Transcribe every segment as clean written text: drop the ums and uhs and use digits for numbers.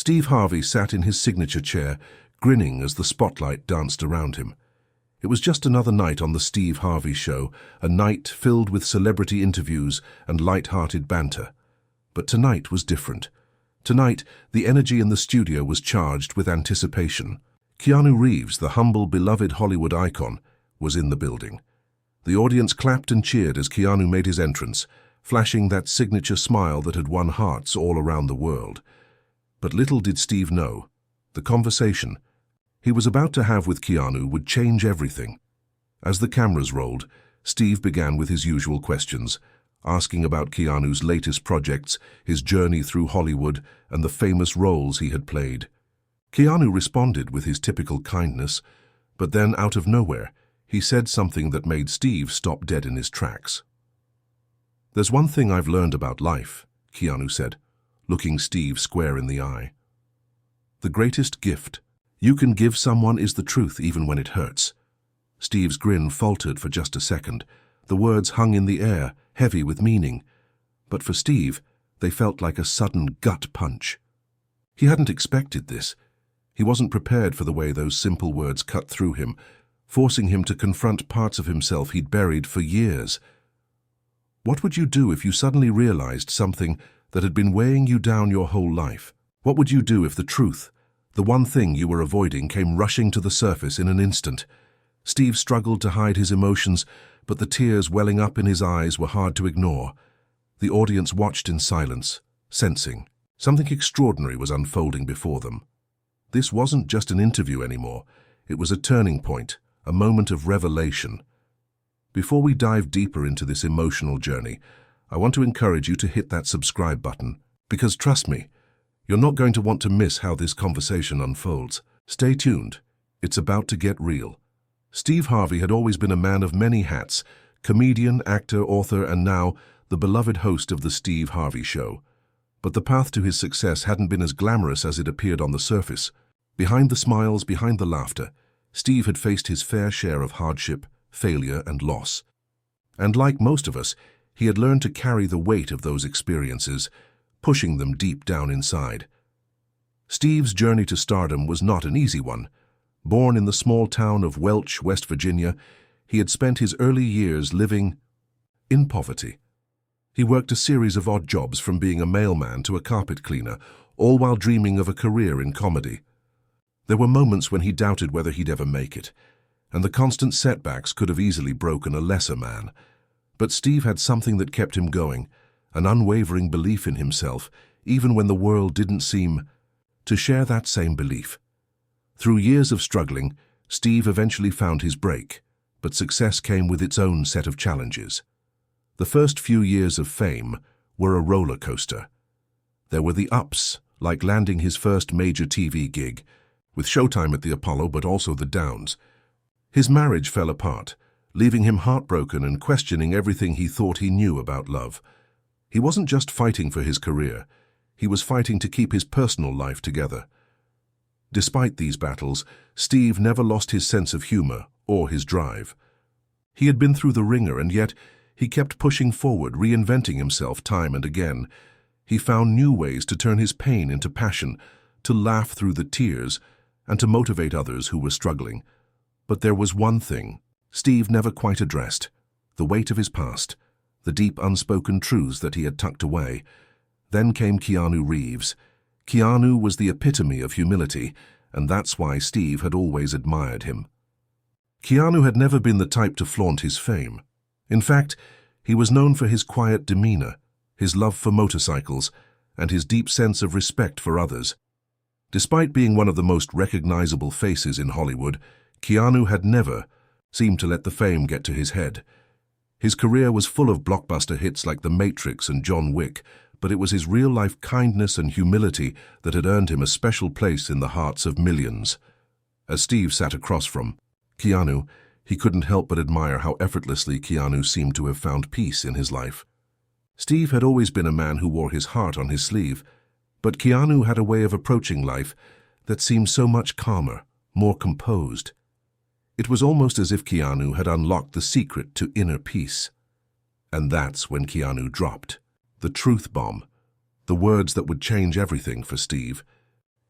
Steve Harvey sat in his signature chair, grinning as the spotlight danced around him. It was just another night on the Steve Harvey Show, a night filled with celebrity interviews and light-hearted banter. But tonight was different. Tonight, the energy in the studio was charged with anticipation. Keanu Reeves, the humble, beloved Hollywood icon, was in the building. The audience clapped and cheered as Keanu made his entrance, flashing that signature smile that had won hearts all around the world. But little did Steve know, the conversation he was about to have with Keanu would change everything. As the cameras rolled, Steve began with his usual questions, asking about Keanu's latest projects, his journey through Hollywood, and the famous roles he had played. Keanu responded with his typical kindness, but then, out of nowhere, he said something that made Steve stop dead in his tracks. "There's one thing I've learned about life," Keanu said, looking Steve square in the eye. "The greatest gift you can give someone is the truth, even when it hurts." Steve's grin faltered for just a second. The words hung in the air, heavy with meaning. But for Steve, they felt like a sudden gut punch. He hadn't expected this. He wasn't prepared for the way those simple words cut through him, forcing him to confront parts of himself he'd buried for years. What would you do if you suddenly realized something that had been weighing you down your whole life? What would you do if the truth, the one thing you were avoiding, came rushing to the surface in an instant? Steve struggled to hide his emotions, but the tears welling up in his eyes were hard to ignore. The audience watched in silence, sensing something extraordinary was unfolding before them. This wasn't just an interview anymore. It was a turning point, a moment of revelation. Before we dive deeper into this emotional journey, I want to encourage you to hit that subscribe button, because trust me, you're not going to want to miss how this conversation unfolds. Stay tuned. It's about to get real. Steve Harvey had always been a man of many hats, comedian, actor, author, and now the beloved host of the Steve Harvey Show. But the path to his success hadn't been as glamorous as it appeared on the surface. Behind the smiles, behind the laughter, Steve had faced his fair share of hardship, failure, and loss. And like most of us, he had learned to carry the weight of those experiences, pushing them deep down inside. Steve's journey to stardom was not an easy one. Born in the small town of Welch, West Virginia, he had spent his early years living in poverty. He worked a series of odd jobs, from being a mailman to a carpet cleaner, all while dreaming of a career in comedy. There were moments when he doubted whether he'd ever make it, and the constant setbacks could have easily broken a lesser man. But Steve had something that kept him going, an unwavering belief in himself, even when the world didn't seem to share that same belief. Through years of struggling, Steve eventually found his break, but success came with its own set of challenges. The first few years of fame were a roller coaster. There were the ups, like landing his first major TV gig, with Showtime at the Apollo, but also the downs. His marriage fell apart, leaving him heartbroken and questioning everything he thought he knew about love. He wasn't just fighting for his career, he was fighting to keep his personal life together. Despite these battles, Steve never lost his sense of humor or his drive. He had been through the ringer, and yet he kept pushing forward, reinventing himself time and again. He found new ways to turn his pain into passion, to laugh through the tears, and to motivate others who were struggling. But there was one thing Steve never quite addressed: the weight of his past, the deep unspoken truths that he had tucked away. Then came Keanu Reeves. Keanu was the epitome of humility, and that's why Steve had always admired him. Keanu had never been the type to flaunt his fame. In fact, he was known for his quiet demeanor, his love for motorcycles, and his deep sense of respect for others. Despite being one of the most recognizable faces in Hollywood, Keanu had never seemed to let the fame get to his head. His career was full of blockbuster hits like The Matrix and John Wick, but it was his real-life kindness and humility that had earned him a special place in the hearts of millions. As Steve sat across from Keanu, he couldn't help but admire how effortlessly Keanu seemed to have found peace in his life. Steve had always been a man who wore his heart on his sleeve, but Keanu had a way of approaching life that seemed so much calmer, more composed. It was almost as if Keanu had unlocked the secret to inner peace. And that's when Keanu dropped the truth bomb, the words that would change everything for Steve.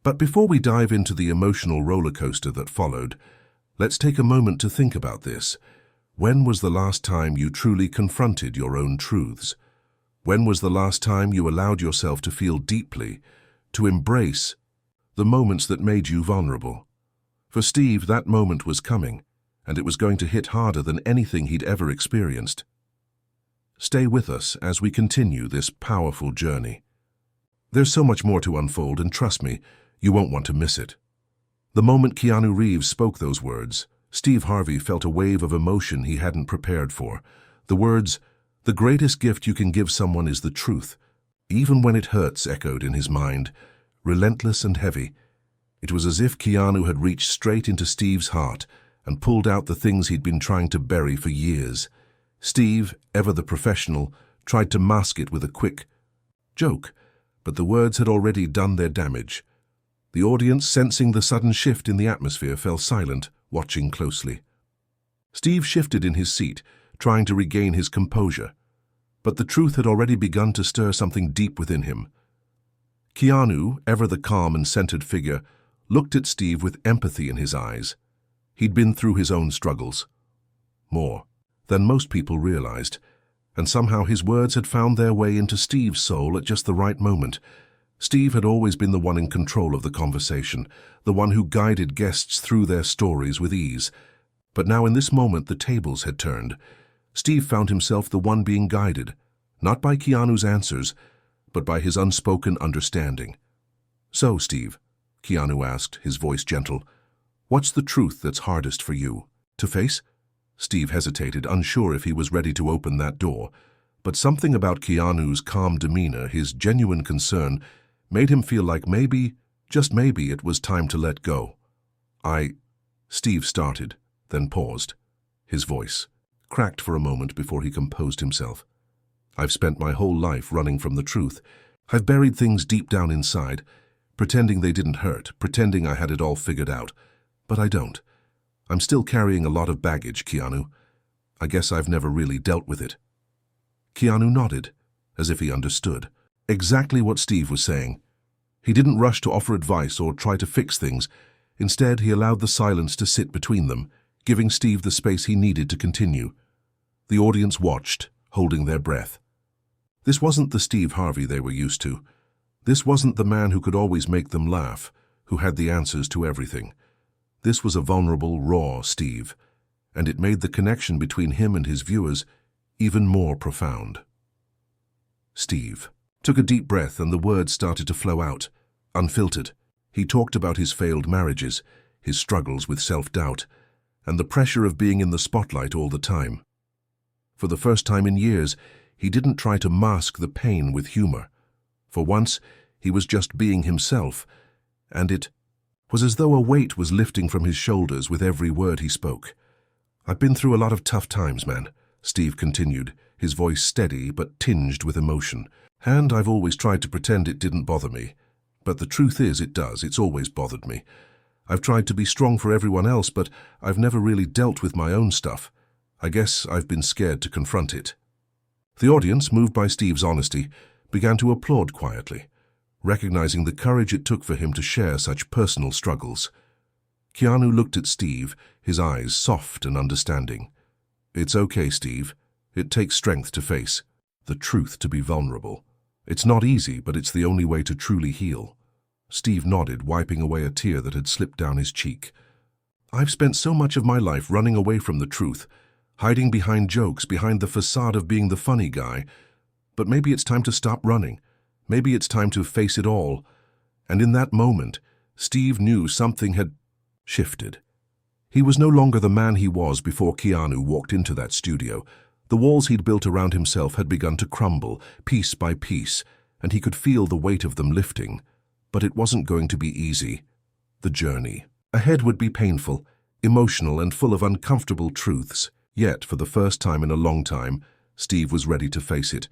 But before we dive into the emotional roller coaster that followed, let's take a moment to think about this. When was the last time you truly confronted your own truths? When was the last time you allowed yourself to feel deeply, to embrace the moments that made you vulnerable? For Steve, that moment was coming, and it was going to hit harder than anything he'd ever experienced. Stay with us as we continue this powerful journey. There's so much more to unfold, and trust me, you won't want to miss it. The moment Keanu Reeves spoke those words, Steve Harvey felt a wave of emotion he hadn't prepared for. The words, "The greatest gift you can give someone is the truth," even when it hurts, echoed in his mind, relentless and heavy. It was as if Keanu had reached straight into Steve's heart and pulled out the things he'd been trying to bury for years. Steve, ever the professional, tried to mask it with a quick joke, but the words had already done their damage. The audience, sensing the sudden shift in the atmosphere, fell silent, watching closely. Steve shifted in his seat, trying to regain his composure, but the truth had already begun to stir something deep within him. Keanu, ever the calm and centered figure, looked at Steve with empathy in his eyes. He'd been through his own struggles, more than most people realized, and somehow his words had found their way into Steve's soul at just the right moment. Steve had always been the one in control of the conversation, the one who guided guests through their stories with ease. But now in this moment the tables had turned. Steve found himself the one being guided, not by Keanu's answers, but by his unspoken understanding. "So, Steve," Keanu asked, his voice gentle, "what's the truth that's hardest for you to face?" Steve hesitated, unsure if he was ready to open that door, but something about Keanu's calm demeanor, his genuine concern, made him feel like maybe, just maybe, it was time to let go. Steve started, then paused. His voice cracked for a moment before he composed himself. "I've spent my whole life running from the truth. I've buried things deep down inside, pretending they didn't hurt, pretending I had it all figured out. But I don't. I'm still carrying a lot of baggage, Keanu. I guess I've never really dealt with it." Keanu nodded, as if he understood exactly what Steve was saying. He didn't rush to offer advice or try to fix things. Instead, he allowed the silence to sit between them, giving Steve the space he needed to continue. The audience watched, holding their breath. This wasn't the Steve Harvey they were used to. This wasn't the man who could always make them laugh, who had the answers to everything. This was a vulnerable, raw Steve, and it made the connection between him and his viewers even more profound. Steve took a deep breath, and the words started to flow out, unfiltered. He talked about his failed marriages, his struggles with self-doubt, and the pressure of being in the spotlight all the time. For the first time in years, he didn't try to mask the pain with humor. For once, he was just being himself, and it was as though a weight was lifting from his shoulders with every word he spoke. "I've been through a lot of tough times, man," Steve continued, his voice steady but tinged with emotion. "And I've always tried to pretend it didn't bother me. But the truth is, it does. It's always bothered me. I've tried to be strong for everyone else, but I've never really dealt with my own stuff. I guess I've been scared to confront it." The audience, moved by Steve's honesty, began to applaud quietly, recognizing the courage it took for him to share such personal struggles. Keanu looked at Steve, his eyes soft and understanding. "It's okay, Steve. It takes strength to face the truth, to be vulnerable. It's not easy, but it's the only way to truly heal." Steve nodded, wiping away a tear that had slipped down his cheek. "I've spent so much of my life running away from the truth, hiding behind jokes, behind the facade of being the funny guy. But maybe it's time to stop running. Maybe it's time to face it all." And in that moment, Steve knew something had shifted. He was no longer the man he was before Keanu walked into that studio. The walls he'd built around himself had begun to crumble, piece by piece, and he could feel the weight of them lifting. But it wasn't going to be easy. The journey ahead would be painful, emotional, and full of uncomfortable truths. Yet, for the first time in a long time, Steve was ready to face it.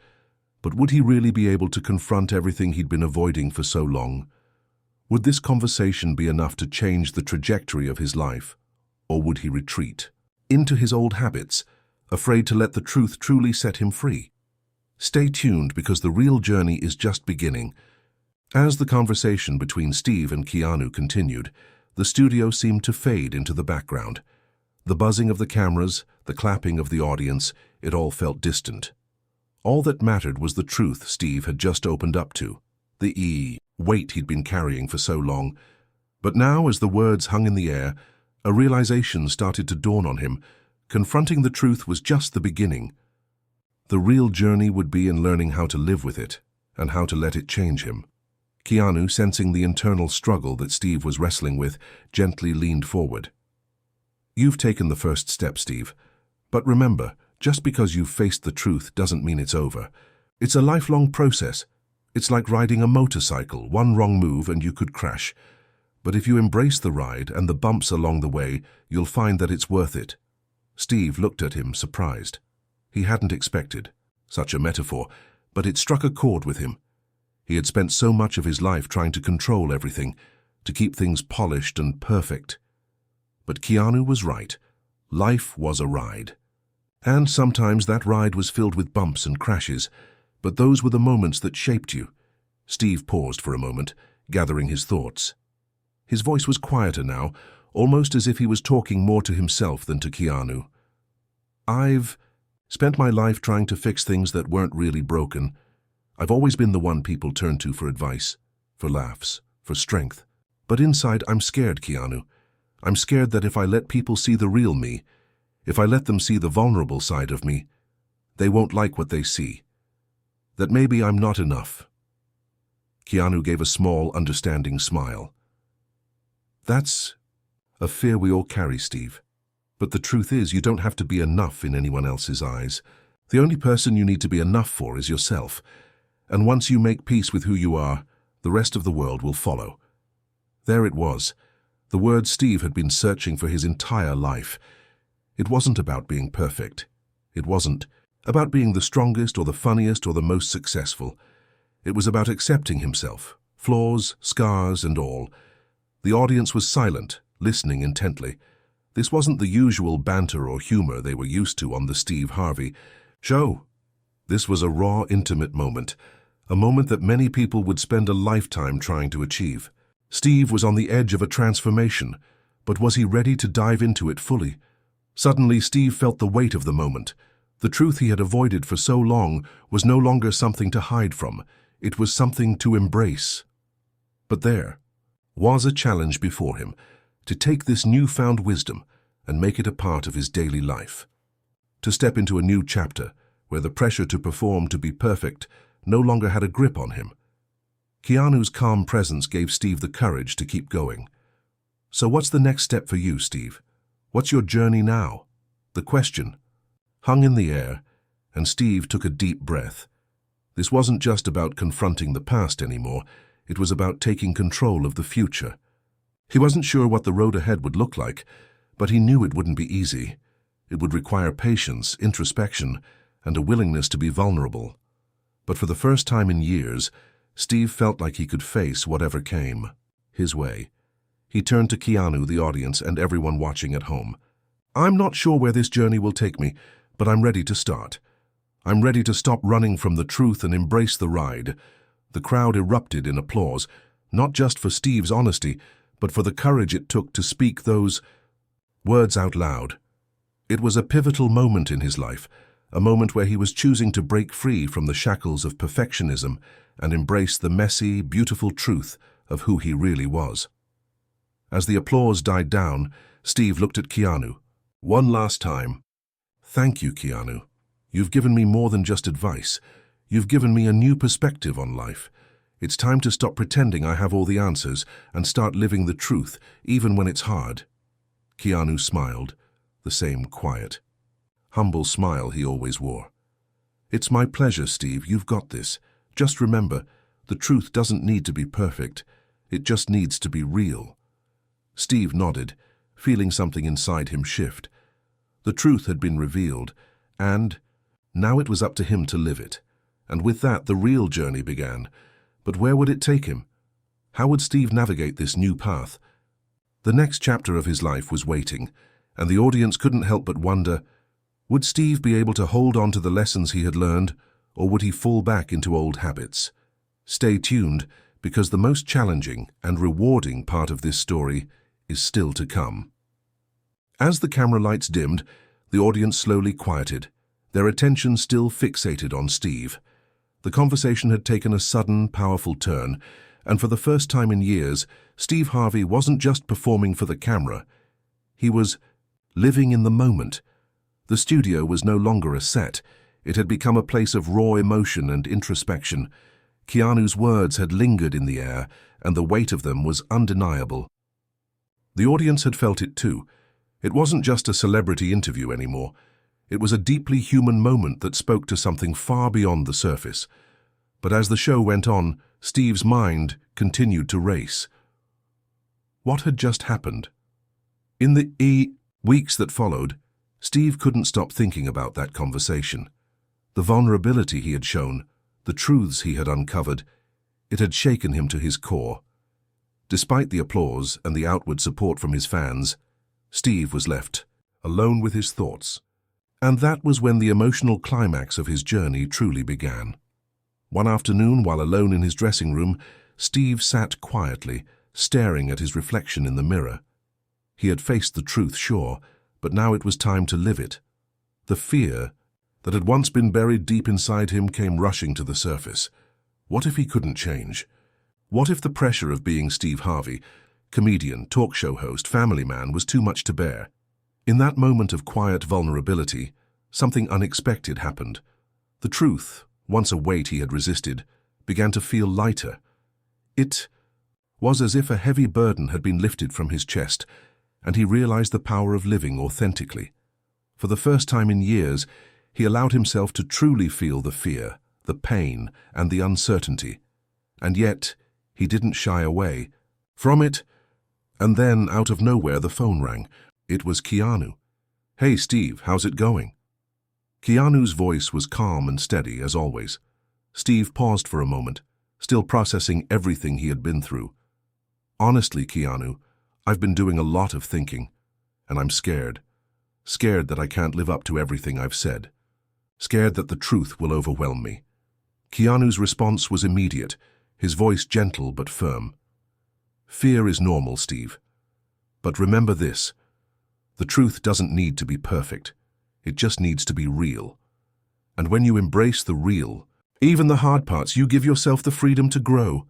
But would he really be able to confront everything he'd been avoiding for so long? Would this conversation be enough to change the trajectory of his life? Or would he retreat into his old habits, afraid to let the truth truly set him free? Stay tuned, because the real journey is just beginning. As the conversation between Steve and Keanu continued, the studio seemed to fade into the background. The buzzing of the cameras, the clapping of the audience, it all felt distant. All that mattered was the truth Steve had just opened up to, the weight he'd been carrying for so long. But now, as the words hung in the air, a realization started to dawn on him. Confronting the truth was just the beginning. The real journey would be in learning how to live with it, and how to let it change him. Keanu, sensing the internal struggle that Steve was wrestling with, gently leaned forward. "You've taken the first step, Steve. But remember, just because you've faced the truth doesn't mean it's over. It's a lifelong process. It's like riding a motorcycle. One wrong move and you could crash. But if you embrace the ride and the bumps along the way, you'll find that it's worth it." Steve looked at him, surprised. He hadn't expected such a metaphor, but it struck a chord with him. He had spent so much of his life trying to control everything, to keep things polished and perfect. But Keanu was right. Life was a ride. And sometimes that ride was filled with bumps and crashes, but those were the moments that shaped you. Steve paused for a moment, gathering his thoughts. His voice was quieter now, almost as if he was talking more to himself than to Keanu. "I've spent my life trying to fix things that weren't really broken. I've always been the one people turn to for advice, for laughs, for strength. But inside, I'm scared, Keanu. I'm scared that if I let people see the real me, if I let them see the vulnerable side of me, they won't like what they see. That maybe I'm not enough." Keanu gave a small, understanding smile. "That's a fear we all carry, Steve. But the truth is, you don't have to be enough in anyone else's eyes. The only person you need to be enough for is yourself. And once you make peace with who you are, the rest of the world will follow." There it was, the word Steve had been searching for his entire life. It wasn't about being perfect. It wasn't about being the strongest or the funniest or the most successful. It was about accepting himself, flaws, scars, and all. The audience was silent, listening intently. This wasn't the usual banter or humor they were used to on the Steve Harvey Show. This was a raw, intimate moment, a moment that many people would spend a lifetime trying to achieve. Steve was on the edge of a transformation, but was he ready to dive into it fully? Suddenly, Steve felt the weight of the moment. The truth he had avoided for so long was no longer something to hide from. It was something to embrace. But there was a challenge before him, to take this newfound wisdom and make it a part of his daily life. To step into a new chapter, where the pressure to perform, to be perfect, no longer had a grip on him. Keanu's calm presence gave Steve the courage to keep going. "So what's the next step for you, Steve? What's your journey now?" The question hung in the air, and Steve took a deep breath. This wasn't just about confronting the past anymore. It was about taking control of the future. He wasn't sure what the road ahead would look like, but he knew it wouldn't be easy. It would require patience, introspection, and a willingness to be vulnerable. But for the first time in years, Steve felt like he could face whatever came his way. He turned to Keanu, the audience, and everyone watching at home. "I'm not sure where this journey will take me, but I'm ready to start. I'm ready to stop running from the truth and embrace the ride." The crowd erupted in applause, not just for Steve's honesty, but for the courage it took to speak those words out loud. It was a pivotal moment in his life, a moment where he was choosing to break free from the shackles of perfectionism and embrace the messy, beautiful truth of who he really was. As the applause died down, Steve looked at Keanu. One last time. "Thank you, Keanu. You've given me more than just advice. You've given me a new perspective on life. It's time to stop pretending I have all the answers and start living the truth, even when it's hard." Keanu smiled, the same quiet, humble smile he always wore. "It's my pleasure, Steve. You've got this. Just remember, the truth doesn't need to be perfect. It just needs to be real." Steve nodded, feeling something inside him shift. The truth had been revealed, and now it was up to him to live it. And with that, the real journey began. But where would it take him? How would Steve navigate this new path? The next chapter of his life was waiting, and the audience couldn't help but wonder, would Steve be able to hold on to the lessons he had learned, or would he fall back into old habits? Stay tuned, because the most challenging and rewarding part of this story is still to come. As the camera lights dimmed, the audience slowly quieted, their attention still fixated on Steve. The conversation had taken a sudden, powerful turn, and for the first time in years, Steve Harvey wasn't just performing for the camera. He was living in the moment. The studio was no longer a set. It had become a place of raw emotion and introspection. Keanu's words had lingered in the air, and the weight of them was undeniable. The audience had felt it too. It wasn't just a celebrity interview anymore. It was a deeply human moment that spoke to something far beyond the surface. But as the show went on, Steve's mind continued to race. What had just happened? In the weeks that followed, Steve couldn't stop thinking about that conversation. The vulnerability he had shown, the truths he had uncovered, it had shaken him to his core. Despite the applause and the outward support from his fans, Steve was left alone with his thoughts. And that was when the emotional climax of his journey truly began. One afternoon, while alone in his dressing room, Steve sat quietly, staring at his reflection in the mirror. He had faced the truth, sure, but now it was time to live it. The fear that had once been buried deep inside him came rushing to the surface. What if he couldn't change? What if the pressure of being Steve Harvey, comedian, talk show host, family man, was too much to bear? In that moment of quiet vulnerability, something unexpected happened. The truth, once a weight he had resisted, began to feel lighter. It was as if a heavy burden had been lifted from his chest, and he realized the power of living authentically. For the first time in years, he allowed himself to truly feel the fear, the pain, and the uncertainty. And yet, he didn't shy away from it. And then, out of nowhere, the phone rang. It was Keanu. "Hey, Steve, how's it going?" Keanu's voice was calm and steady, as always. Steve paused for a moment, still processing everything he had been through. "Honestly, Keanu, I've been doing a lot of thinking, and I'm scared. Scared that I can't live up to everything I've said. Scared that the truth will overwhelm me." Keanu's response was immediate, his voice gentle but firm. "Fear is normal, Steve. But remember this. The truth doesn't need to be perfect. It just needs to be real. And when you embrace the real, even the hard parts, you give yourself the freedom to grow."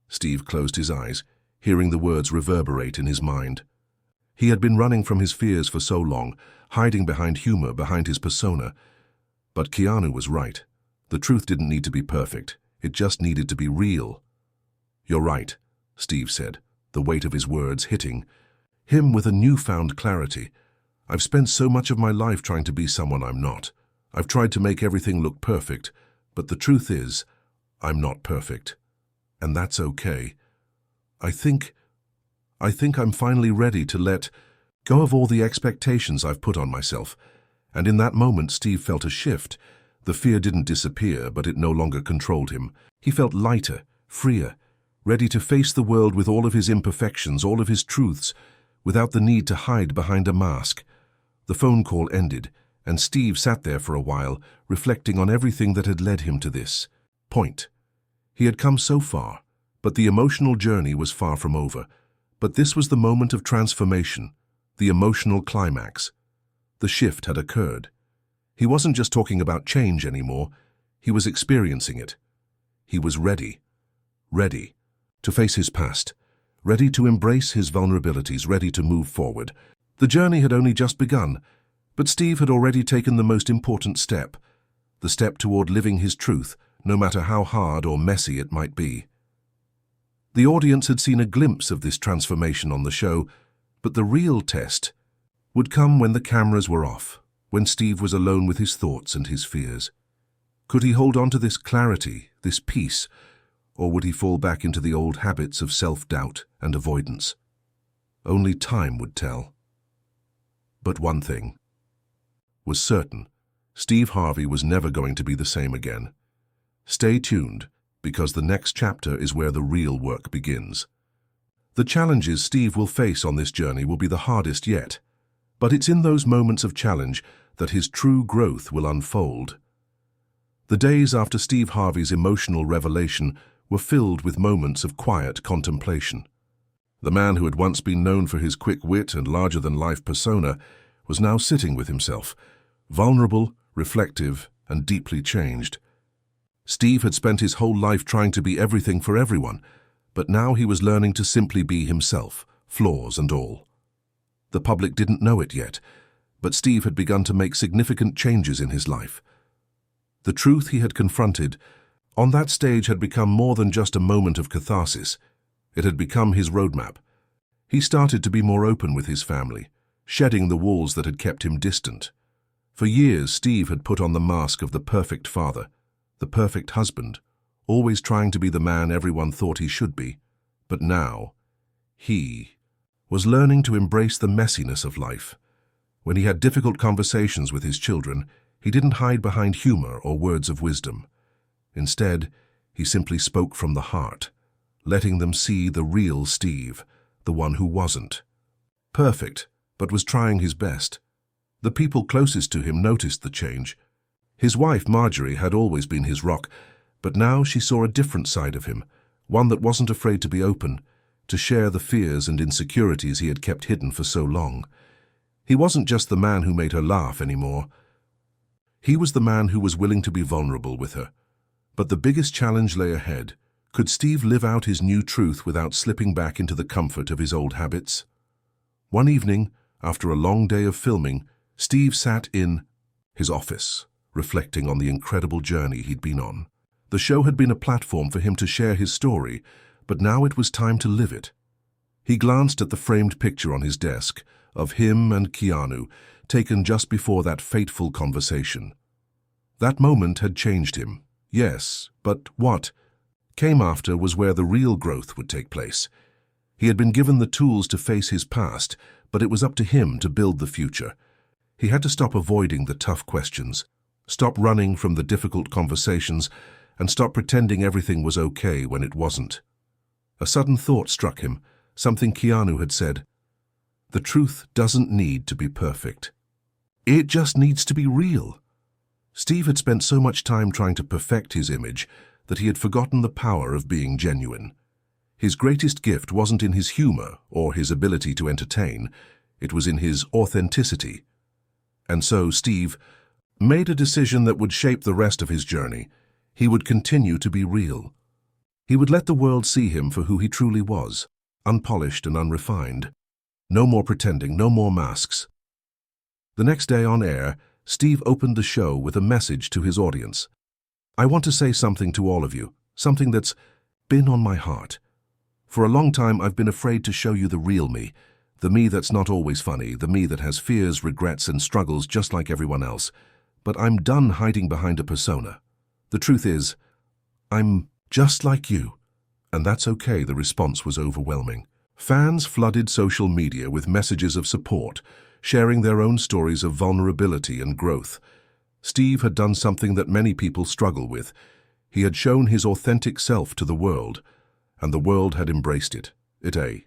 Steve closed his eyes, hearing the words reverberate in his mind. He had been running from his fears for so long, hiding behind humor, behind his persona. But Keanu was right. The truth didn't need to be perfect. It just needed to be real. "You're right," Steve said, the weight of his words hitting him with a newfound clarity. "I've spent so much of my life trying to be someone I'm not. I've tried to make everything look perfect, but the truth is, I'm not perfect. And that's okay. I think I'm finally ready to let go of all the expectations I've put on myself." And in that moment, Steve felt a shift. The fear didn't disappear, but it no longer controlled him. He felt lighter, freer, ready to face the world with all of his imperfections, all of his truths, without the need to hide behind a mask. The phone call ended, and Steve sat there for a while, reflecting on everything that had led him to this point. He had come so far, but the emotional journey was far from over. But this was the moment of transformation, the emotional climax. The shift had occurred. He wasn't just talking about change anymore, he was experiencing it. He was ready to face his past, ready to embrace his vulnerabilities, ready to move forward. The journey had only just begun, but Steve had already taken the most important step, the step toward living his truth, no matter how hard or messy it might be. The audience had seen a glimpse of this transformation on the show, but the real test would come when the cameras were off, when Steve was alone with his thoughts and his fears. Could he hold on to this clarity, this peace, or would he fall back into the old habits of self-doubt and avoidance? Only time would tell. But one thing was certain. Steve Harvey was never going to be the same again. Stay tuned, because the next chapter is where the real work begins. The challenges Steve will face on this journey will be the hardest yet, but it's in those moments of challenge that his true growth will unfold. The days after Steve Harvey's emotional revelation were filled with moments of quiet contemplation. The man who had once been known for his quick wit and larger-than-life persona was now sitting with himself, vulnerable, reflective, and deeply changed. Steve had spent his whole life trying to be everything for everyone, but now he was learning to simply be himself, flaws and all. The public didn't know it yet, but Steve had begun to make significant changes in his life. The truth he had confronted on that stage had become more than just a moment of catharsis. It had become his roadmap. He started to be more open with his family, shedding the walls that had kept him distant. For years, Steve had put on the mask of the perfect father, the perfect husband, always trying to be the man everyone thought he should be. But now, he was learning to embrace the messiness of life. When he had difficult conversations with his children, he didn't hide behind humor or words of wisdom. Instead, he simply spoke from the heart, letting them see the real Steve, the one who wasn't perfect, but was trying his best. The people closest to him noticed the change. His wife, Marjorie, had always been his rock, but now she saw a different side of him, one that wasn't afraid to be open, to share the fears and insecurities he had kept hidden for so long. He wasn't just the man who made her laugh anymore. He was the man who was willing to be vulnerable with her. But the biggest challenge lay ahead. Could Steve live out his new truth without slipping back into the comfort of his old habits? One evening, after a long day of filming, Steve sat in his office, reflecting on the incredible journey he'd been on. The show had been a platform for him to share his story, but now it was time to live it. He glanced at the framed picture on his desk of him and Keanu, taken just before that fateful conversation. That moment had changed him. Yes, but what came after was where the real growth would take place. He had been given the tools to face his past, but it was up to him to build the future. He had to stop avoiding the tough questions, stop running from the difficult conversations, and stop pretending everything was okay when it wasn't. A sudden thought struck him, something Keanu had said. The truth doesn't need to be perfect. It just needs to be real. Steve had spent so much time trying to perfect his image that he had forgotten the power of being genuine. His greatest gift wasn't in his humor or his ability to entertain, it was in his authenticity. And so Steve made a decision that would shape the rest of his journey. He would continue to be real. He would let the world see him for who he truly was, unpolished and unrefined. No more pretending, no more masks. The next day on air, Steve opened the show with a message to his audience. I want to say something to all of you, something that's been on my heart. For a long time, I've been afraid to show you the real me, the me that's not always funny, the me that has fears, regrets, and struggles just like everyone else. But I'm done hiding behind a persona. The truth is, I'm just like you. And that's okay, the response was overwhelming. Fans flooded social media with messages of support, sharing their own stories of vulnerability and growth. Steve had done something that many people struggle with. He had shown his authentic self to the world, and the world had embraced it. It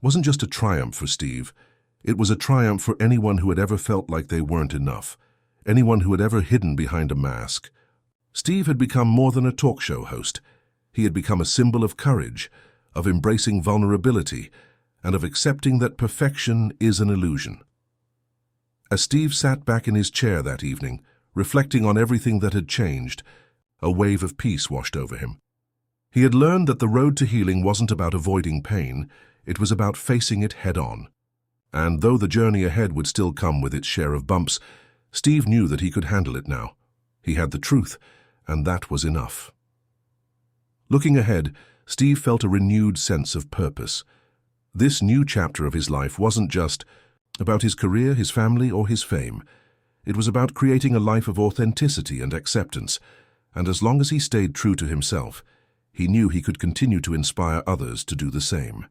wasn't just a triumph for Steve. It was a triumph for anyone who had ever felt like they weren't enough, anyone who had ever hidden behind a mask. Steve had become more than a talk show host. He had become a symbol of courage, of embracing vulnerability, and of accepting that perfection is an illusion. As Steve sat back in his chair that evening, reflecting on everything that had changed, a wave of peace washed over him. He had learned that the road to healing wasn't about avoiding pain, it was about facing it head-on. And though the journey ahead would still come with its share of bumps, Steve knew that he could handle it now. He had the truth, and that was enough. Looking ahead, Steve felt a renewed sense of purpose. This new chapter of his life wasn't just about his career, his family, or his fame. It was about creating a life of authenticity and acceptance, and as long as he stayed true to himself, he knew he could continue to inspire others to do the same.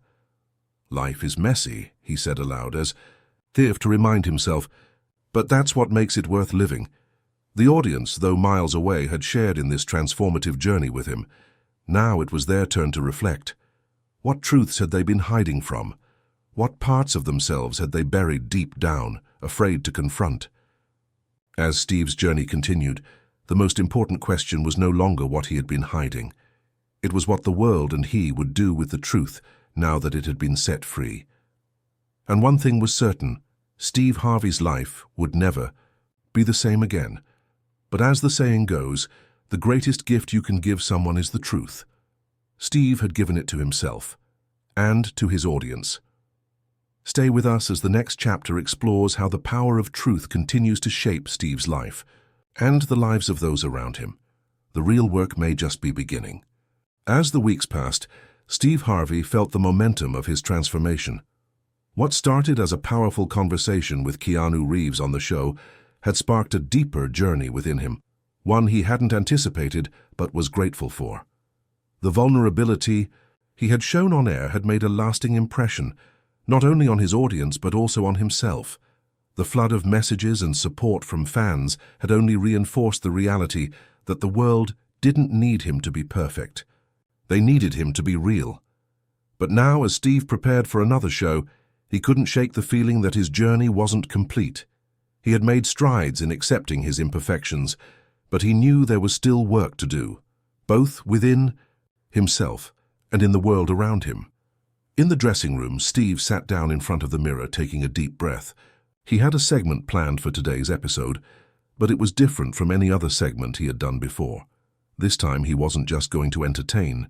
Life is messy, he said aloud, as if to remind himself, but that's what makes it worth living. The audience, though miles away, had shared in this transformative journey with him. Now it was their turn to reflect. What truths had they been hiding from? What parts of themselves had they buried deep down, afraid to confront? As Steve's journey continued, the most important question was no longer what he had been hiding. It was what the world and he would do with the truth now that it had been set free. And one thing was certain, Steve Harvey's life would never be the same again. But as the saying goes, the greatest gift you can give someone is the truth. Steve had given it to himself and to his audience. Stay with us as the next chapter explores how the power of truth continues to shape Steve's life and the lives of those around him. The real work may just be beginning. As the weeks passed, Steve Harvey felt the momentum of his transformation. What started as a powerful conversation with Keanu Reeves on the show had sparked a deeper journey within him, one he hadn't anticipated but was grateful for. The vulnerability he had shown on air had made a lasting impression, not only on his audience but also on himself. The flood of messages and support from fans had only reinforced the reality that the world didn't need him to be perfect. They needed him to be real. But now, as Steve prepared for another show, he couldn't shake the feeling that his journey wasn't complete. He had made strides in accepting his imperfections, but he knew there was still work to do, both within himself and in the world around him. In the dressing room, Steve sat down in front of the mirror, taking a deep breath. He had a segment planned for today's episode, but it was different from any other segment he had done before. This time he wasn't just going to entertain.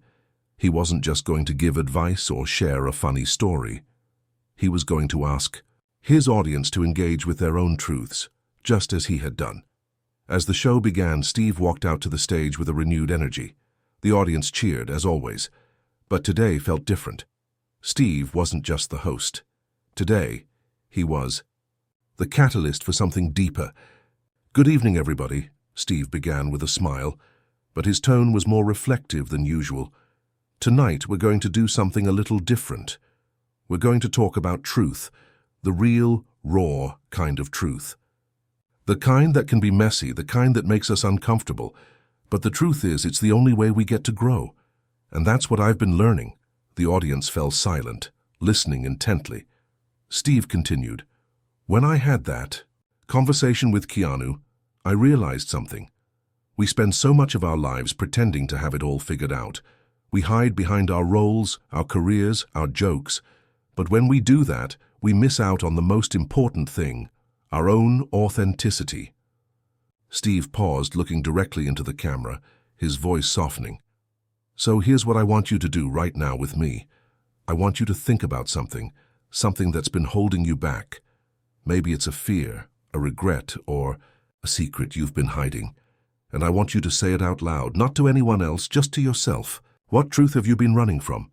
He wasn't just going to give advice or share a funny story. He was going to ask his audience to engage with their own truths, just as he had done. As the show began, Steve walked out to the stage with a renewed energy. The audience cheered, as always, but today felt different. Steve wasn't just the host. Today, he was the catalyst for something deeper. "Good evening, everybody," Steve began with a smile, but his tone was more reflective than usual. "Tonight, we're going to do something a little different. We're going to talk about truth, the real, raw kind of truth. The kind that can be messy, the kind that makes us uncomfortable. But the truth is, it's the only way we get to grow. And that's what I've been learning." The audience fell silent, listening intently. Steve continued, "When I had that conversation with Keanu, I realized something. We spend so much of our lives pretending to have it all figured out. We hide behind our roles, our careers, our jokes. But when we do that, we miss out on the most important thing, our own authenticity." Steve paused, looking directly into the camera, his voice softening. "So here's what I want you to do right now with me. I want you to think about something that's been holding you back. Maybe it's a fear, a regret, or a secret you've been hiding. And I want you to say it out loud, not to anyone else, just to yourself. What truth have you been running from?"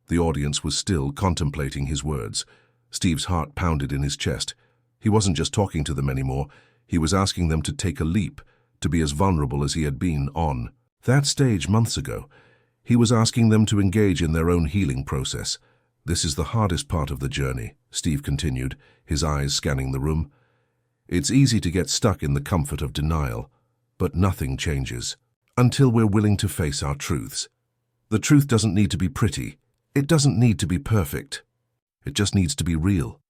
The audience was still contemplating his words. Steve's heart pounded in his chest. He wasn't just talking to them anymore. He was asking them to take a leap, to be as vulnerable as he had been on that stage months ago. He was asking them to engage in their own healing process. "This is the hardest part of the journey," Steve continued, his eyes scanning the room. "It's easy to get stuck in the comfort of denial, but nothing changes until we're willing to face our truths. The truth doesn't need to be pretty. It doesn't need to be perfect. It just needs to be real."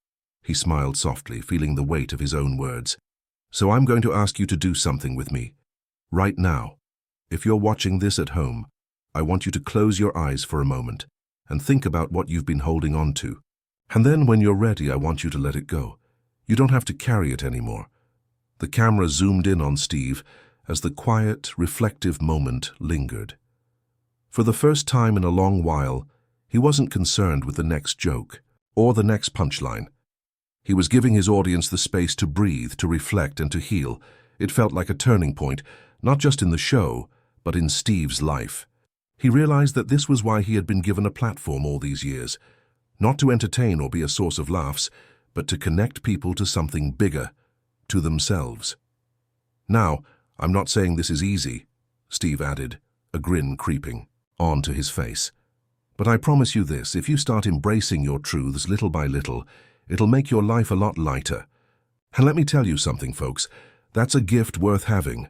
He smiled softly, feeling the weight of his own words. "So I'm going to ask you to do something with me. Right now. If you're watching this at home, I want you to close your eyes for a moment and think about what you've been holding on to. And then when you're ready, I want you to let it go. You don't have to carry it anymore." The camera zoomed in on Steve as the quiet, reflective moment lingered. For the first time in a long while, he wasn't concerned with the next joke or the next punchline. He was giving his audience the space to breathe, to reflect, and to heal. It felt like a turning point, not just in the show, but in Steve's life. He realized that this was why he had been given a platform all these years, not to entertain or be a source of laughs, but to connect people to something bigger, to themselves. "Now, I'm not saying this is easy," Steve added, a grin creeping onto his face. "But I promise you this, if you start embracing your truths little by little, it'll make your life a lot lighter. And let me tell you something, folks, that's a gift worth having."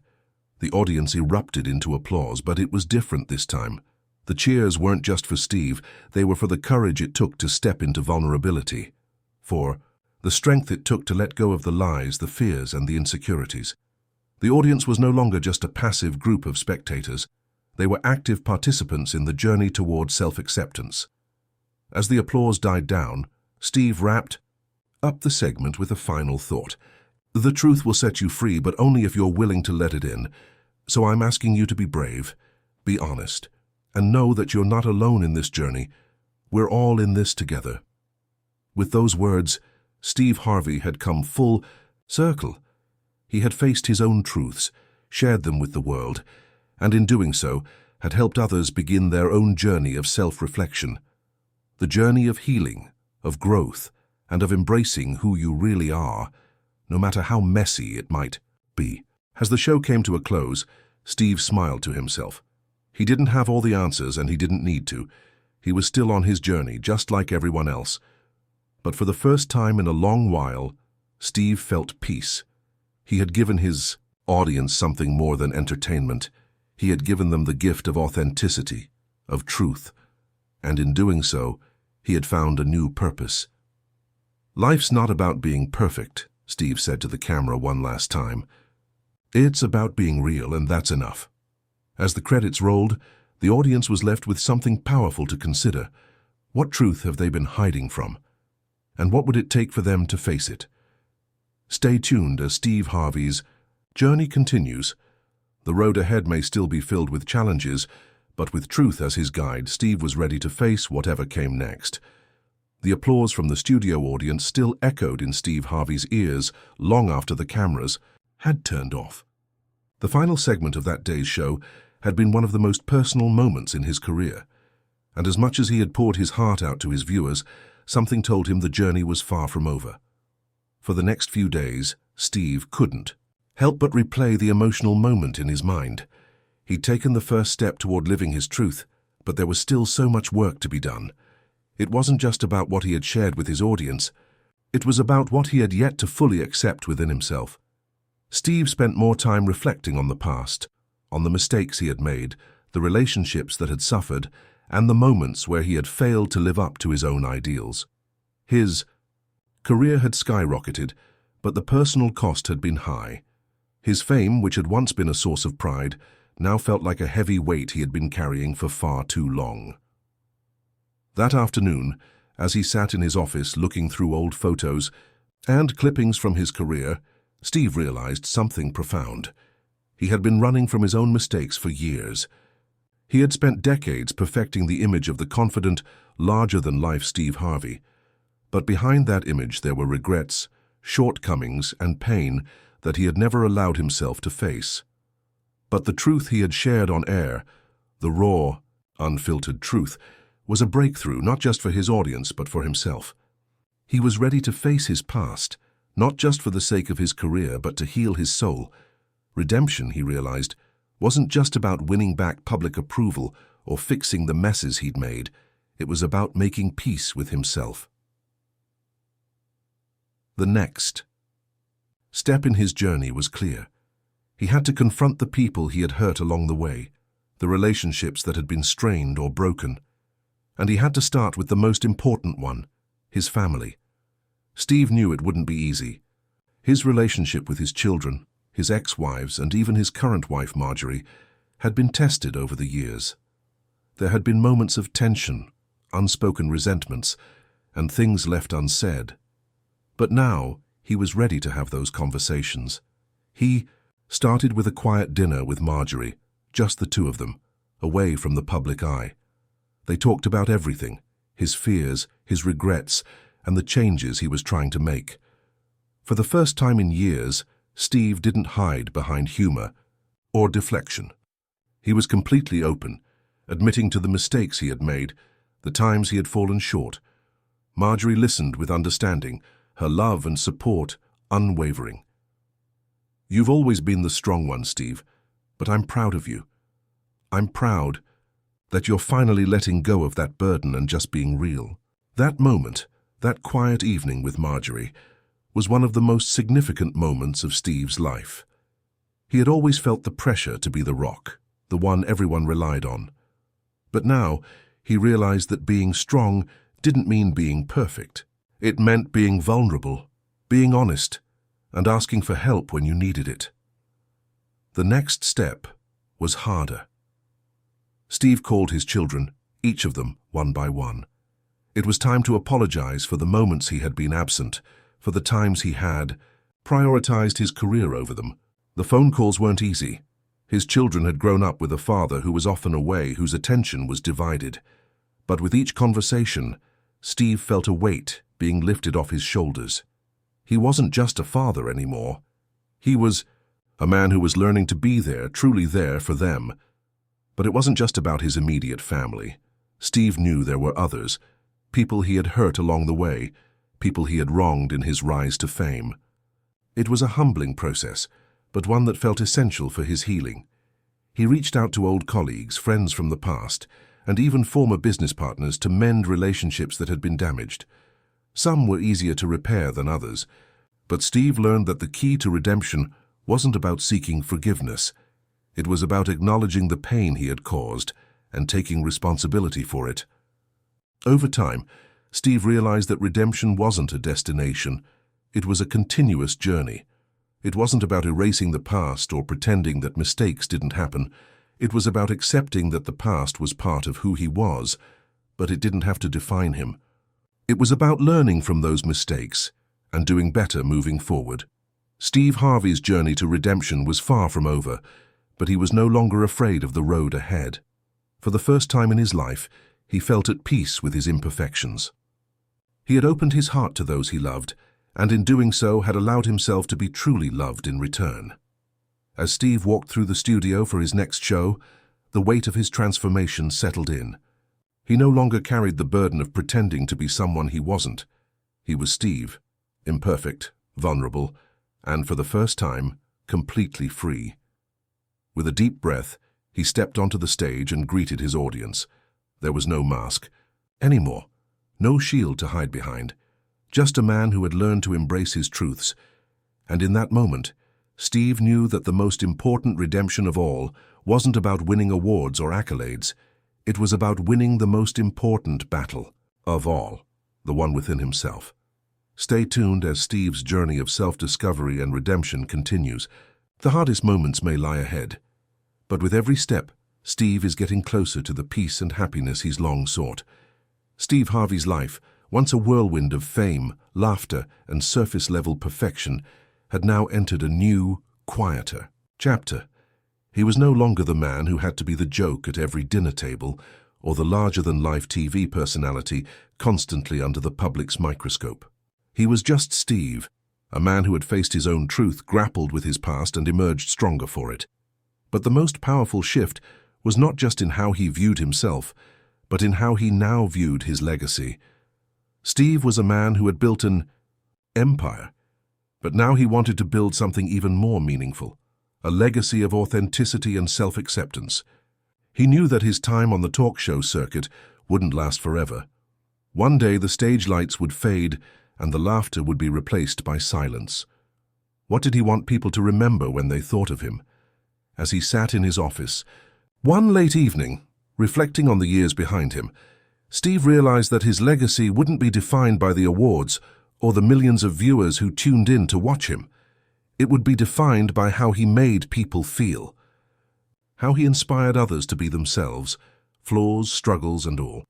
The audience erupted into applause, but it was different this time. The cheers weren't just for Steve, they were for the courage it took to step into vulnerability, for the strength it took to let go of the lies, the fears, and the insecurities. The audience was no longer just a passive group of spectators. They were active participants in the journey toward self-acceptance. As the applause died down, Steve wrapped up the segment with a final thought. The truth will set you free, but only if you're willing to let it in. So I'm asking you to be brave, be honest, and know that you're not alone in this journey. We're all in this together. With those words, Steve Harvey had come full circle. He had faced his own truths, shared them with the world, and in doing so, had helped others begin their own journey of self-reflection. The journey of healing, of growth, and of embracing who you really are, no matter how messy it might be. As the show came to a close, Steve smiled to himself. He didn't have all the answers, and he didn't need to. He was still on his journey, just like everyone else. But for the first time in a long while, Steve felt peace. He had given his audience something more than entertainment. He had given them the gift of authenticity, of truth, and in doing so, he had found a new purpose. Life's not about being perfect, Steve said to the camera one last time. It's about being real, and that's enough. As the credits rolled, the audience was left with something powerful to consider. What truth have they been hiding from? And what would it take for them to face it? Stay tuned as Steve Harvey's journey continues. The road ahead may still be filled with challenges, but with truth as his guide, Steve was ready to face whatever came next. The applause from the studio audience still echoed in Steve Harvey's ears long after the cameras had turned off. The final segment of that day's show had been one of the most personal moments in his career, and as much as he had poured his heart out to his viewers, something told him the journey was far from over. For the next few days, Steve couldn't help but replay the emotional moment in his mind. He'd taken the first step toward living his truth, but there was still so much work to be done. It wasn't just about what he had shared with his audience. It was about what he had yet to fully accept within himself. Steve spent more time reflecting on the past, on the mistakes he had made, the relationships that had suffered, and the moments where he had failed to live up to his own ideals. His career had skyrocketed, but the personal cost had been high. His fame, which had once been a source of pride, now felt like a heavy weight he had been carrying for far too long. That afternoon, as he sat in his office looking through old photos and clippings from his career, Steve realized something profound. He had been running from his own mistakes for years. He had spent decades perfecting the image of the confident, larger-than-life Steve Harvey. But behind that image there were regrets, shortcomings, and pain that he had never allowed himself to face. But the truth he had shared on air, the raw, unfiltered truth, was a breakthrough not just for his audience but for himself. He was ready to face his past, not just for the sake of his career but to heal his soul. Redemption, he realized, wasn't just about winning back public approval or fixing the messes he'd made. It was about making peace with himself. The next step in his journey was clear. He had to confront the people he had hurt along the way, the relationships that had been strained or broken. And he had to start with the most important one, his family. Steve knew it wouldn't be easy. His relationship with his children, his ex-wives, and even his current wife, Marjorie, had been tested over the years. There had been moments of tension, unspoken resentments, and things left unsaid. But now, he was ready to have those conversations. He started with a quiet dinner with Marjorie, just the two of them, away from the public eye. They talked about everything, his fears, his regrets, and the changes he was trying to make. For the first time in years, Steve didn't hide behind humor or deflection. He was completely open, admitting to the mistakes he had made, the times he had fallen short. Marjorie listened with understanding, her love and support unwavering. "You've always been the strong one, Steve, but I'm proud of you. I'm proud that you're finally letting go of that burden and just being real." That moment, that quiet evening with Marjorie, was one of the most significant moments of Steve's life. He had always felt the pressure to be the rock, the one everyone relied on. But now, he realized that being strong didn't mean being perfect. It meant being vulnerable, being honest, and asking for help when you needed it. The next step was harder. Steve called his children, each of them, one by one. It was time to apologize for the moments he had been absent, for the times he had prioritized his career over them. The phone calls weren't easy. His children had grown up with a father who was often away, whose attention was divided. But with each conversation, Steve felt a weight being lifted off his shoulders. He wasn't just a father anymore. He was a man who was learning to be there, truly there for them. But it wasn't just about his immediate family. Steve knew there were others, people he had hurt along the way, people he had wronged in his rise to fame. It was a humbling process, but one that felt essential for his healing. He reached out to old colleagues, friends from the past, and even former business partners to mend relationships that had been damaged. Some were easier to repair than others, but Steve learned that the key to redemption wasn't about seeking forgiveness. It was about acknowledging the pain he had caused and taking responsibility for it. Over time, Steve realized that redemption wasn't a destination. It was a continuous journey. It wasn't about erasing the past or pretending that mistakes didn't happen. It was about accepting that the past was part of who he was, but it didn't have to define him. It was about learning from those mistakes and doing better moving forward. Steve Harvey's journey to redemption was far from over, but he was no longer afraid of the road ahead. For the first time in his life, he felt at peace with his imperfections. He had opened his heart to those he loved, and in doing so had allowed himself to be truly loved in return. As Steve walked through the studio for his next show, the weight of his transformation settled in. He no longer carried the burden of pretending to be someone he wasn't. He was Steve, imperfect, vulnerable, and for the first time, completely free. With a deep breath, he stepped onto the stage and greeted his audience. There was no mask anymore, no shield to hide behind, just a man who had learned to embrace his truths. And in that moment, Steve knew that the most important redemption of all wasn't about winning awards or accolades. It was about winning the most important battle of all, the one within himself. Stay tuned as Steve's journey of self-discovery and redemption continues. The hardest moments may lie ahead, but with every step, Steve is getting closer to the peace and happiness he's long sought. Steve Harvey's life, once a whirlwind of fame, laughter, and surface-level perfection, had now entered a new, quieter chapter. He was no longer the man who had to be the joke at every dinner table or the larger-than-life TV personality constantly under the public's microscope. He was just Steve, a man who had faced his own truth, grappled with his past, and emerged stronger for it. But the most powerful shift was not just in how he viewed himself, but in how he now viewed his legacy. Steve was a man who had built an empire, but now he wanted to build something even more meaningful, a legacy of authenticity and self-acceptance. He knew that his time on the talk show circuit wouldn't last forever. One day the stage lights would fade and the laughter would be replaced by silence. What did he want people to remember when they thought of him? As he sat in his office, one late evening, reflecting on the years behind him, Steve realized that his legacy wouldn't be defined by the awards or the millions of viewers who tuned in to watch him. It would be defined by how he made people feel, how he inspired others to be themselves, flaws, struggles, and all.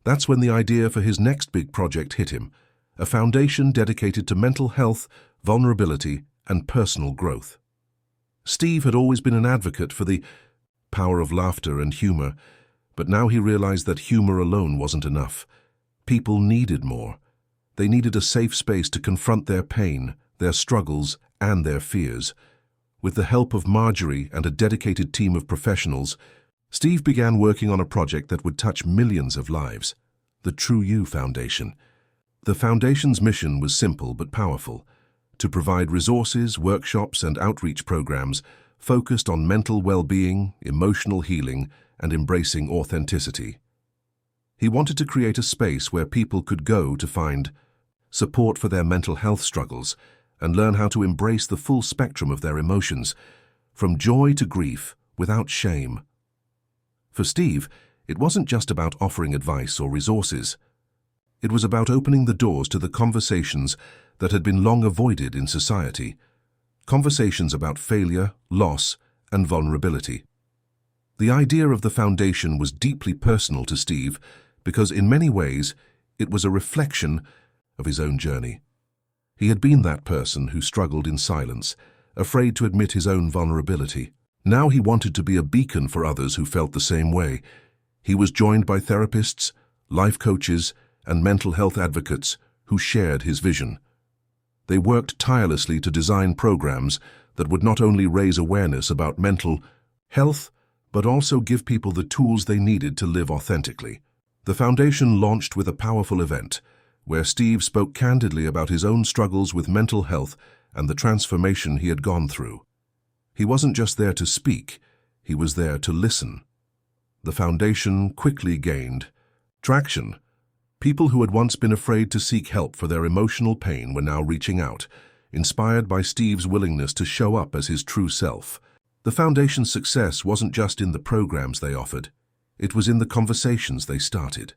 That's when the idea for his next big project hit him, a foundation dedicated to mental health, vulnerability, and personal growth. Steve had always been an advocate for the power of laughter and humor, but now he realized that humor alone wasn't enough. People needed more. They needed a safe space to confront their pain, their struggles, and their fears. With the help of Marjorie and a dedicated team of professionals, Steve began working on a project that would touch millions of lives, the True You Foundation. The foundation's mission was simple but powerful: to provide resources, workshops, and outreach programs focused on mental well-being, emotional healing, and embracing authenticity. He wanted to create a space where people could go to find support for their mental health struggles and learn how to embrace the full spectrum of their emotions, from joy to grief, without shame. For Steve, it wasn't just about offering advice or resources. It was about opening the doors to the conversations that had been long avoided in society, conversations about failure, loss, and vulnerability. The idea of the foundation was deeply personal to Steve because in many ways it was a reflection of his own journey. He had been that person who struggled in silence, afraid to admit his own vulnerability. Now he wanted to be a beacon for others who felt the same way. He was joined by therapists, life coaches, and mental health advocates who shared his vision. They worked tirelessly to design programs that would not only raise awareness about mental health, but also give people the tools they needed to live authentically. The foundation launched with a powerful event, where Steve spoke candidly about his own struggles with mental health and the transformation he had gone through. He wasn't just there to speak, he was there to listen. The foundation quickly gained traction. People who had once been afraid to seek help for their emotional pain were now reaching out, inspired by Steve's willingness to show up as his true self. The foundation's success wasn't just in the programs they offered, it was in the conversations they started.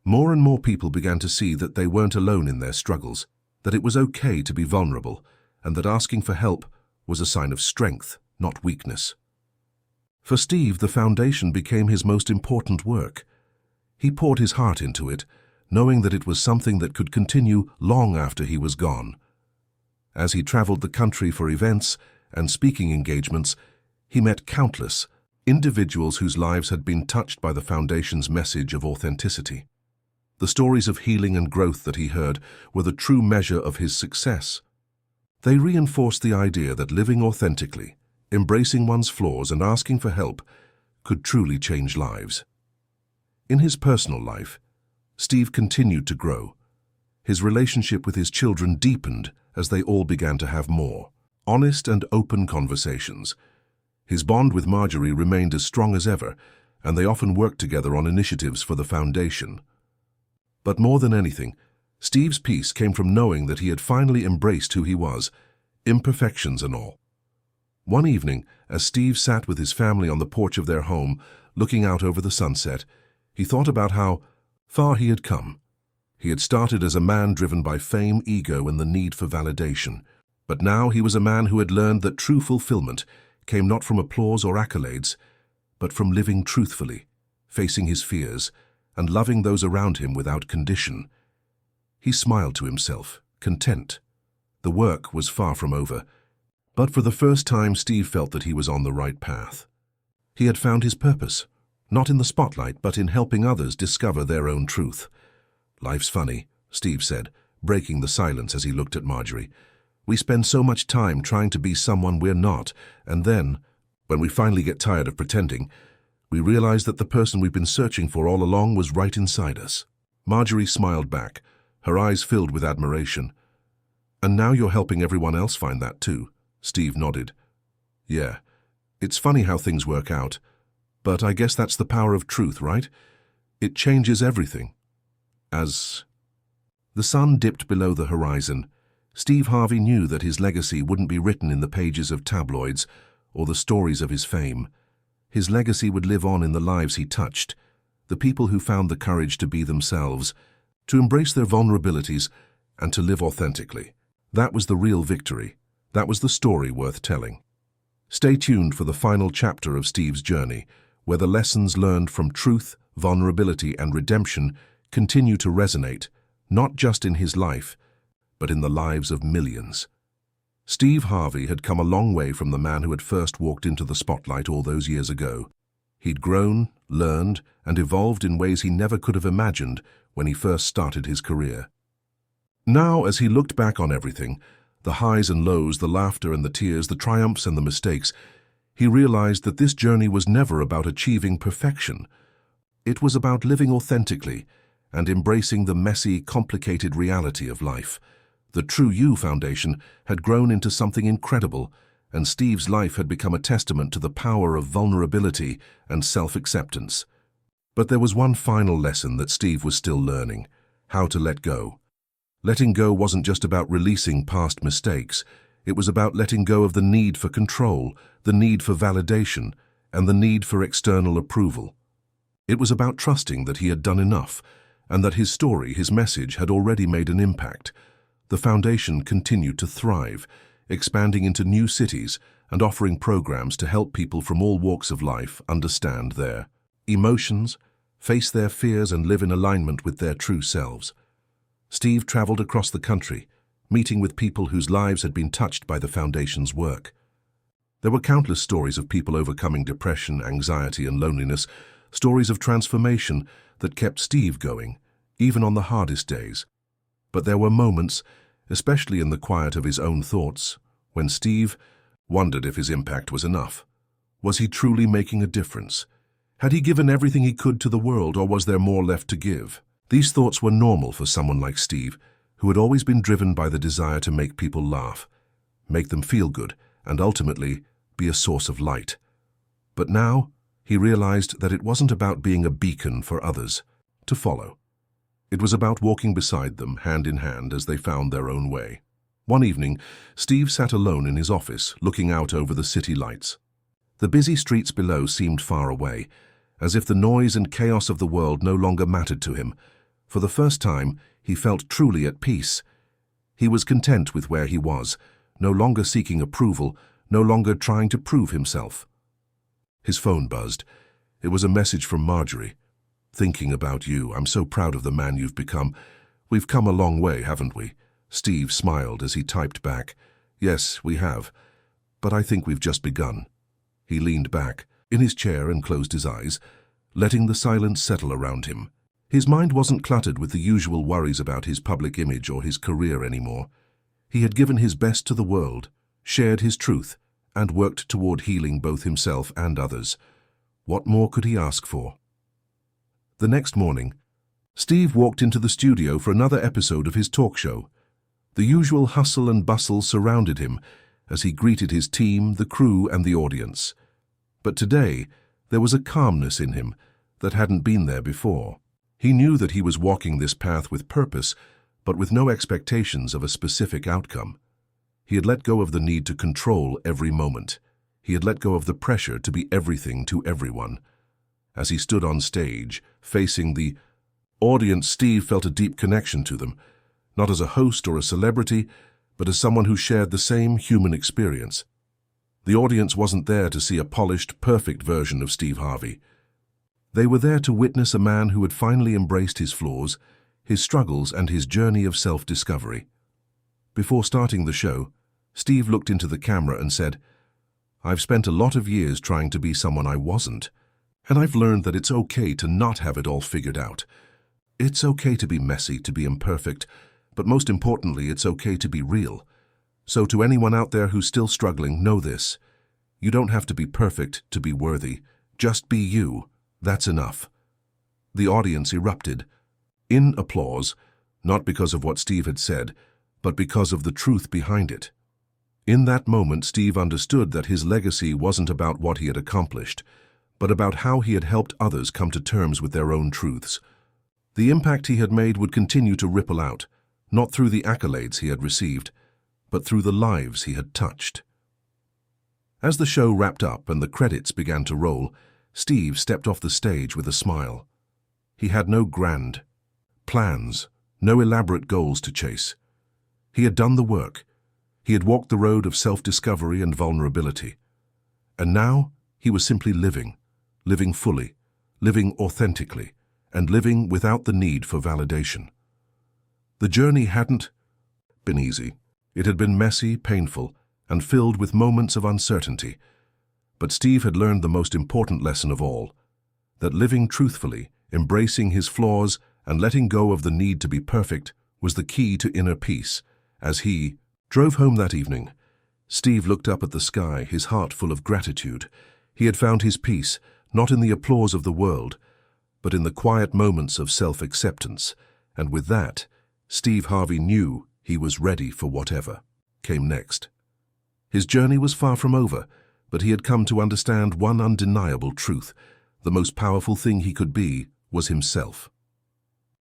More and more people began to see that they weren't alone in their struggles, that it was okay to be vulnerable, and that asking for help was a sign of strength, not weakness. For Steve, the foundation became his most important work. He poured his heart into it, knowing that it was something that could continue long after he was gone. As he traveled the country for events and speaking engagements, he met countless individuals whose lives had been touched by the foundation's message of authenticity. The stories of healing and growth that he heard were the true measure of his success. They reinforced the idea that living authentically, embracing one's flaws and asking for help could truly change lives. In his personal life, Steve continued to grow. His relationship with his children deepened as they all began to have more honest and open conversations. His bond with Marjorie remained as strong as ever, and they often worked together on initiatives for the foundation. But more than anything, Steve's peace came from knowing that he had finally embraced who he was, imperfections and all. One evening, as Steve sat with his family on the porch of their home, looking out over the sunset, he thought about how far he had come. He had started as a man driven by fame, ego, and the need for validation. But now he was a man who had learned that true fulfillment came not from applause or accolades, but from living truthfully, facing his fears, and loving those around him without condition. He smiled to himself, content. The work was far from over, but for the first time Steve felt that he was on the right path. He had found his purpose, not in the spotlight, but in helping others discover their own truth. "Life's funny," Steve said, breaking the silence as he looked at Marjorie. "We spend so much time trying to be someone we're not, and then, when we finally get tired of pretending, we realize that the person we've been searching for all along was right inside us." Marjorie smiled back, her eyes filled with admiration. "And now you're helping everyone else find that too," Steve nodded. "Yeah, it's funny how things work out, but I guess that's the power of truth, right? It changes everything." As the sun dipped below the horizon, Steve Harvey knew that his legacy wouldn't be written in the pages of tabloids or the stories of his fame. His legacy would live on in the lives he touched, the people who found the courage to be themselves, to embrace their vulnerabilities, and to live authentically. That was the real victory. That was the story worth telling. Stay tuned for the final chapter of Steve's journey, where the lessons learned from truth, vulnerability, and redemption continue to resonate, not just in his life, but in the lives of millions. Steve Harvey had come a long way from the man who had first walked into the spotlight all those years ago. He'd grown, learned, and evolved in ways he never could have imagined when he first started his career. Now, as he looked back on everything, the highs and lows, the laughter and the tears, the triumphs and the mistakes, he realized that this journey was never about achieving perfection. It was about living authentically and embracing the messy, complicated reality of life. The True You Foundation had grown into something incredible, and Steve's life had become a testament to the power of vulnerability and self-acceptance. But there was one final lesson that Steve was still learning: how to let go. Letting go wasn't just about releasing past mistakes. It was about letting go of the need for control, the need for validation, and the need for external approval. It was about trusting that he had done enough, and that his story, his message, had already made an impact. The foundation continued to thrive, expanding into new cities and offering programs to help people from all walks of life understand their emotions, face their fears, and live in alignment with their true selves. Steve traveled across the country, meeting with people whose lives had been touched by the Foundation's work. There were countless stories of people overcoming depression, anxiety, and loneliness, stories of transformation that kept Steve going, even on the hardest days. But there were moments, especially in the quiet of his own thoughts, when Steve wondered if his impact was enough. Was he truly making a difference? Had he given everything he could to the world, or was there more left to give? These thoughts were normal for someone like Steve, who had always been driven by the desire to make people laugh, make them feel good, and ultimately be a source of light. But now, he realized that it wasn't about being a beacon for others to follow. It was about walking beside them, hand in hand, as they found their own way. One evening, Steve sat alone in his office, looking out over the city lights. The busy streets below seemed far away, as if the noise and chaos of the world no longer mattered to him. For the first time, he felt truly at peace. He was content with where he was, no longer seeking approval, no longer trying to prove himself. His phone buzzed. It was a message from Marjorie. "Thinking about you. I'm so proud of the man you've become. We've come a long way, haven't we?" Steve smiled as he typed back, "Yes, we have. But I think we've just begun." He leaned back in his chair and closed his eyes, letting the silence settle around him. His mind wasn't cluttered with the usual worries about his public image or his career anymore. He had given his best to the world, shared his truth, and worked toward healing both himself and others. What more could he ask for? The next morning, Steve walked into the studio for another episode of his talk show. The usual hustle and bustle surrounded him as he greeted his team, the crew, and the audience. But today, there was a calmness in him that hadn't been there before. He knew that he was walking this path with purpose, but with no expectations of a specific outcome. He had let go of the need to control every moment. He had let go of the pressure to be everything to everyone. As he stood on stage, facing the audience, Steve felt a deep connection to them, not as a host or a celebrity, but as someone who shared the same human experience. The audience wasn't there to see a polished, perfect version of Steve Harvey. They were there to witness a man who had finally embraced his flaws, his struggles, and his journey of self-discovery. Before starting the show, Steve looked into the camera and said, "I've spent a lot of years trying to be someone I wasn't, and I've learned that it's okay to not have it all figured out. It's okay to be messy, to be imperfect, but most importantly, it's okay to be real. So to anyone out there who's still struggling, know this. You don't have to be perfect to be worthy. Just be you. That's enough." The audience erupted in applause, not because of what Steve had said, but because of the truth behind it. In that moment, Steve understood that his legacy wasn't about what he had accomplished, but about how he had helped others come to terms with their own truths. The impact he had made would continue to ripple out, not through the accolades he had received, but through the lives he had touched. As the show wrapped up and the credits began to roll, Steve stepped off the stage with a smile. He had no grand plans, no elaborate goals to chase. He had done the work. He had walked the road of self-discovery and vulnerability. And now he was simply living fully, living authentically, and living without the need for validation. The journey hadn't been easy. It had been messy, painful, and filled with moments of uncertainty. But Steve had learned the most important lesson of all, that living truthfully, embracing his flaws, and letting go of the need to be perfect was the key to inner peace. As he drove home that evening, Steve looked up at the sky, his heart full of gratitude. He had found his peace, not in the applause of the world, but in the quiet moments of self-acceptance, and with that, Steve Harvey knew he was ready for whatever came next. His journey was far from over, but he had come to understand one undeniable truth. The most powerful thing he could be was himself.